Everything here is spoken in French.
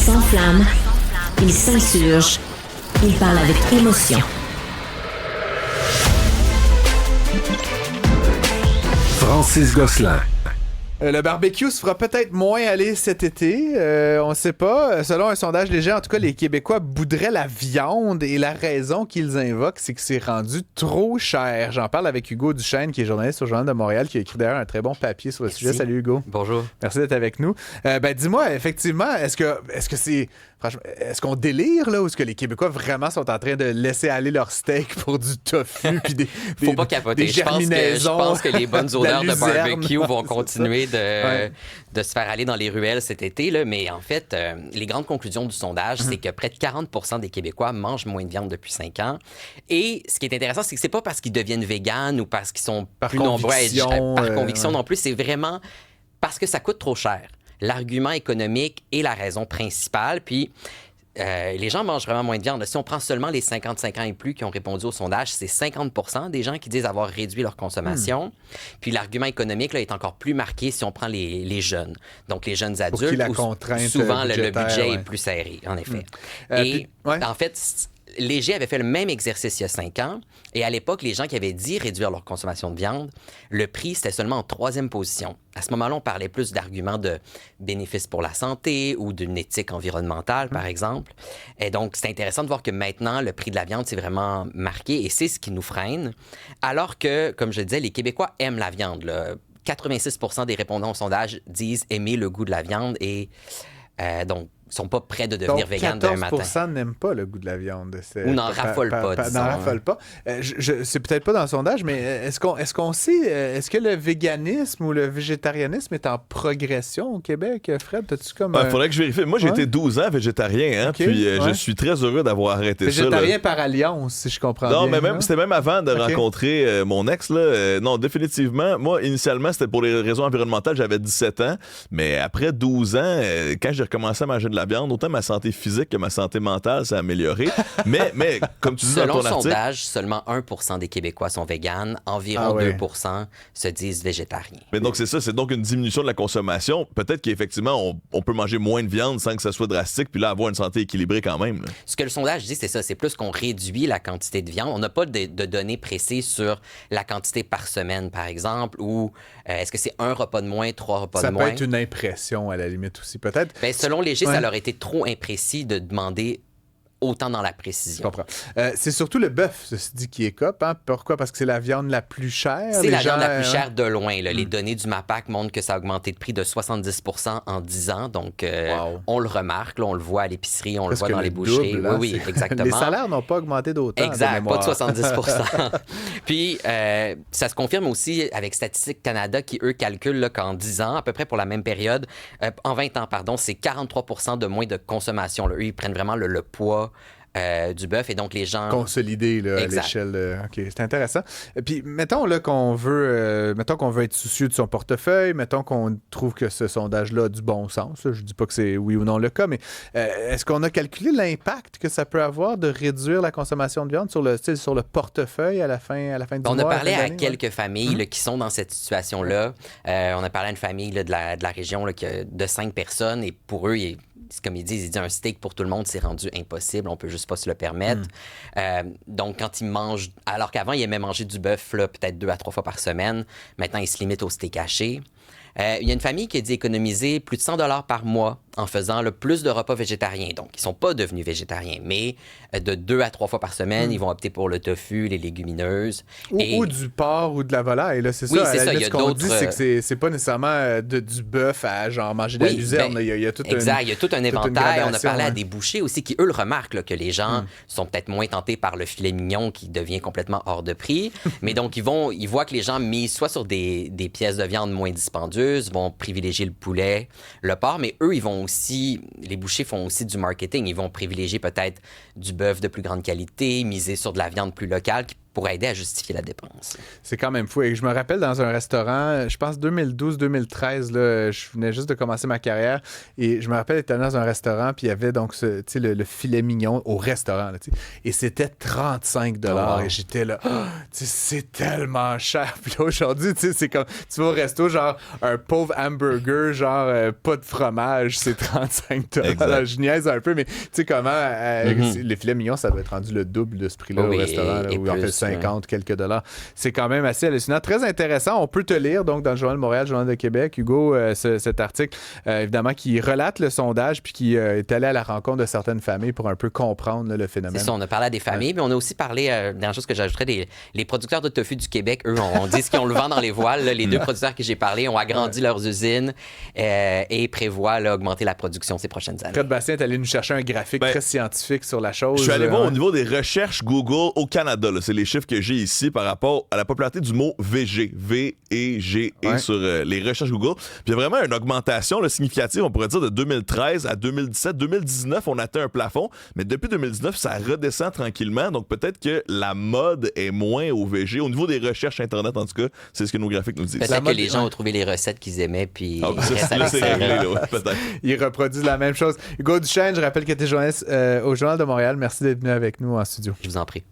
s'enflamme, il s'insurge, il parle avec émotion. Francis Gosselin. Le barbecue se fera peut-être moins aller cet été. On ne sait pas. Selon un sondage léger, en tout cas, les Québécois boudraient la viande et la raison qu'ils invoquent, c'est que c'est rendu trop cher. J'en parle avec Hugo Duchesne, qui est journaliste au Journal de Montréal, qui a écrit d'ailleurs un très bon papier sur le sujet. Salut Hugo. Bonjour. Merci d'être avec nous. Dis-moi, effectivement, est-ce que c'est... Franchement, est-ce qu'on délire, là, ou est-ce que les Québécois vraiment sont en train de laisser aller leur steak pour du tofu puis Faut pas capoter. Je pense que les bonnes odeurs de barbecue vont continuer de se faire aller dans les ruelles cet été, là. Mais en fait, les grandes conclusions du sondage, c'est que près de 40% des Québécois mangent moins de viande depuis 5 ans. Et ce qui est intéressant, c'est que c'est pas parce qu'ils deviennent véganes ou parce qu'ils sont plus nombreux à être par conviction non plus, c'est vraiment parce que ça coûte trop cher. L'argument économique est la raison principale. Puis, les gens mangent vraiment moins de viande. Si on prend seulement les 55 ans et plus qui ont répondu au sondage, c'est 50% des gens qui disent avoir réduit leur consommation. Puis, l'argument économique là, est encore plus marqué si on prend les jeunes. Donc, les jeunes adultes, où souvent le budget est plus serré, en effet. En fait, Léger avait fait le même exercice il y a 5 ans. Et à l'époque, les gens qui avaient dit réduire leur consommation de viande, le prix, c'était seulement en 3e position. À ce moment-là, on parlait plus d'arguments de bénéfices pour la santé ou d'une éthique environnementale, par exemple. Et donc, c'est intéressant de voir que maintenant, le prix de la viande, c'est vraiment marqué et c'est ce qui nous freine. Alors que, comme je le disais, les Québécois aiment la viande, là. 86% des répondants au sondage disent aimer le goût de la viande et donc, ils ne sont pas prêts de devenir véganes d'un matin. 14% n'aiment pas le goût de la viande. Ou n'en raffolent pas, disons. N'en raffolent pas. C'est peut-être pas dans le sondage, mais est-ce qu'on sait, est-ce que le véganisme ou le végétarianisme est en progression au Québec, Fred? T'as-tu comme... faudrait que je vérifie. Moi, j'ai été 12 ans végétarien, puis je suis très heureux d'avoir arrêté végétarien par alliance, si je comprends bien. Non, mais c'était même avant de rencontrer mon ex. Là. Non, définitivement. Moi, initialement, c'était pour les raisons environnementales. J'avais 17 ans, mais après 12 ans, quand j'ai recommencé à manger de la viande, autant ma santé physique que ma santé mentale s'est améliorée. Mais comme tu dis dans ton article... Selon le sondage, seulement 1% des Québécois sont véganes, environ 2% se disent végétariens. Mais donc c'est ça, c'est donc une diminution de la consommation. Peut-être qu'effectivement, on peut manger moins de viande sans que ça soit drastique, puis là, avoir une santé équilibrée quand même. Là. Ce que le sondage dit, c'est ça, c'est plus qu'on réduit la quantité de viande. On n'a pas de données précises sur la quantité par semaine, par exemple, ou est-ce que c'est 1 repas de moins, 3 repas de moins? Ça peut être une impression, à la limite aussi, peut-être. Bien, selon Léger, ça leur été trop imprécis de demander autant dans la précision. Je comprends. C'est surtout le bœuf, ceci dit, qui est cop. Hein? Pourquoi? Parce que c'est la viande la plus chère. C'est la viande la plus chère de loin. Là. Les données du MAPAC montrent que ça a augmenté de prix de 70% en 10 ans. Donc, on le remarque, là, on le voit à l'épicerie, on le voit dans les boucheries. Double, hein? Oui, exactement. Les salaires n'ont pas augmenté d'autant. Exact, pas de 70%. Puis, ça se confirme aussi avec Statistique Canada qui, eux, calculent là, qu'en 10 ans, à peu près pour la même période, en 20 ans, pardon, c'est 43% de moins de consommation. Là. Eux, ils prennent vraiment le poids du bœuf et donc les gens... Consolidé là, à l'échelle... OK, c'est intéressant. Puis mettons là, qu'on veut être soucieux de son portefeuille, mettons qu'on trouve que ce sondage-là a du bon sens. Je dis pas que c'est oui ou non le cas, mais est-ce qu'on a calculé l'impact que ça peut avoir de réduire la consommation de viande sur le portefeuille à la fin du mois? On a parlé à quelques familles là, qui sont dans cette situation-là. On a parlé à une famille là, de la région là, de 5 personnes et pour eux, comme ils disent un steak pour tout le monde, c'est rendu impossible. On peut juste pas se le permettre. Donc, quand ils mangent... Alors qu'avant, ils aimaient manger du bœuf là, peut-être 2 à 3 fois par semaine. Maintenant, ils se limitent au steak haché. Il y a une famille qui a dit économiser plus de 100 $ par mois en faisant le plus de repas végétariens. Donc, ils ne sont pas devenus végétariens, mais de 2 à 3 fois par semaine, ils vont opter pour le tofu, les légumineuses. Ou du porc ou de la volaille. Là, c'est oui, ça. C'est ça. Il y a ce qu'on dit, c'est que c'est pas nécessairement du bœuf à genre manger de la luzerne. Il y a tout exact. Il y a tout un éventail. On a parlé à des bouchers aussi qui, eux, le remarquent là, que les gens sont peut-être moins tentés par le filet mignon qui devient complètement hors de prix. Mais donc, ils voient que les gens misent soit sur des pièces de viande moins dispendieuses, vont privilégier le poulet, le porc, mais eux, les bouchers font aussi du marketing. Ils vont privilégier peut-être du bœuf de plus grande qualité, miser sur de la viande plus locale qui pour aider à justifier la dépense. C'est quand même fou. Et je me rappelle dans un restaurant, je pense 2012-2013, là, je venais juste de commencer ma carrière et je me rappelle être allé dans un restaurant puis il y avait donc le filet mignon au restaurant. Là, et c'était 35 $. Et j'étais là, c'est tellement cher. Puis là, aujourd'hui, c'est comme, tu vas au resto, genre un pauvre hamburger, genre pas de fromage, c'est 35 $. Je niaise un peu, mais tu sais comment, le filet mignon, ça doit être rendu le double de ce prix-là au restaurant, là, où en fait 50 quelques dollars. C'est quand même assez hallucinant. Très intéressant. On peut te lire donc dans le Journal de Montréal, Journal de Québec, Hugo, cet article, évidemment, qui relate le sondage puis qui est allé à la rencontre de certaines familles pour un peu comprendre là, le phénomène. C'est ça, on a parlé à des familles, mais on a aussi parlé, dernière chose que j'ajouterais, les producteurs de tofu du Québec, eux, on dit qu'ils ont le vent dans les voiles. Là. Les 2 producteurs que j'ai parlé ont agrandi leurs usines et prévoient là, augmenter la production ces prochaines années. Fred Bastien est allé nous chercher un graphique très scientifique sur la chose. Je suis allé voir au niveau des recherches Google au Canada. Là. C'est les chiffres que j'ai ici par rapport à la popularité du mot VG. V-E-G-E sur les recherches Google. Puis il y a vraiment une augmentation là, significative, on pourrait dire, de 2013 à 2017. 2019, on atteint un plafond, mais depuis 2019, ça redescend tranquillement. Donc peut-être que la mode est moins au VG. Au niveau des recherches Internet, en tout cas, c'est ce que nos graphiques nous disent. Peut-être que les gens ont trouvé les recettes qu'ils aimaient, puis c'est réglé, là, peut-être. Ils reproduisent la même chose. Hugo Duchesne, je rappelle que tu es journaliste au Journal de Montréal. Merci d'être venu avec nous en studio. Je vous en prie.